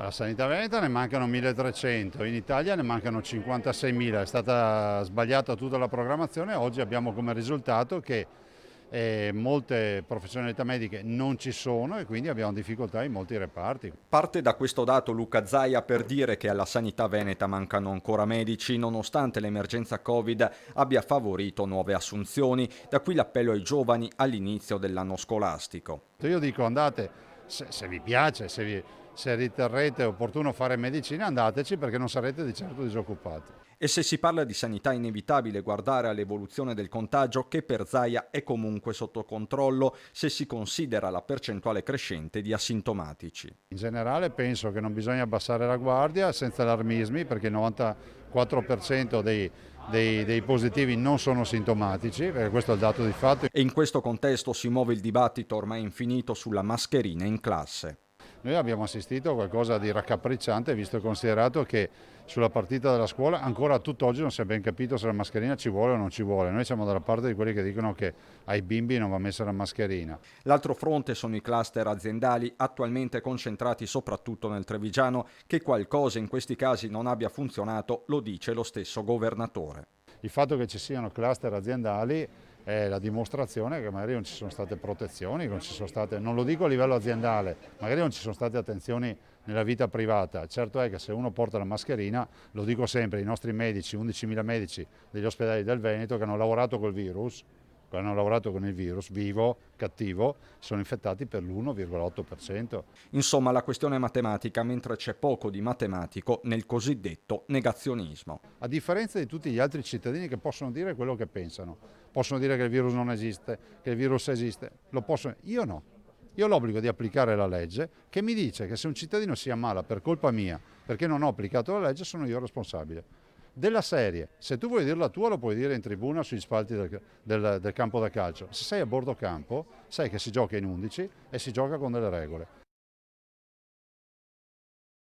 Alla sanità veneta ne mancano 1300, in Italia ne mancano 56.000, è stata sbagliata tutta la programmazione, oggi abbiamo come risultato che molte professionalità mediche non ci sono e quindi abbiamo difficoltà in molti reparti. Parte da questo dato Luca Zaia per dire che alla sanità veneta mancano ancora medici, nonostante l'emergenza Covid abbia favorito nuove assunzioni, da qui l'appello ai giovani all'inizio dell'anno scolastico. Io dico andate, se vi piace, se riterrete opportuno fare medicina, andateci perché non sarete di certo disoccupati. E se si parla di sanità è inevitabile guardare all'evoluzione del contagio che per Zaia è comunque sotto controllo se si considera la percentuale crescente di asintomatici. In generale penso che non bisogna abbassare la guardia senza allarmismi perché il 94% dei positivi non sono sintomatici, perché questo è il dato di fatto. E in questo contesto si muove il dibattito ormai infinito sulla mascherina in classe. Noi abbiamo assistito a qualcosa di raccapricciante visto e considerato che sulla partita della scuola ancora a tutt'oggi non si è ben capito se la mascherina ci vuole o non ci vuole. Noi siamo dalla parte di quelli che dicono che ai bimbi non va messa la mascherina. L'altro fronte sono i cluster aziendali attualmente concentrati soprattutto nel Trevigiano, che qualcosa in questi casi non abbia funzionato lo dice lo stesso governatore. Il fatto che ci siano cluster aziendali è la dimostrazione che magari non ci sono state protezioni, non lo dico a livello aziendale, magari non ci sono state attenzioni nella vita privata. Certo è che se uno porta la mascherina, lo dico sempre, i nostri medici, 11.000 medici degli ospedali del Veneto che hanno lavorato col virus, hanno lavorato con il virus vivo, cattivo, sono infettati per l'1,8%. Insomma, la questione è matematica, mentre c'è poco di matematico nel cosiddetto negazionismo. A differenza di tutti gli altri cittadini che possono dire quello che pensano, possono dire che il virus non esiste, che il virus esiste, lo possono, io no. Io ho l'obbligo di applicare la legge che mi dice che se un cittadino si ammala per colpa mia, perché non ho applicato la legge, sono io responsabile. Della serie, se tu vuoi dire la tua lo puoi dire in tribuna sugli spalti del campo da calcio. Se sei a bordo campo sai che si gioca in 11 e si gioca con delle regole.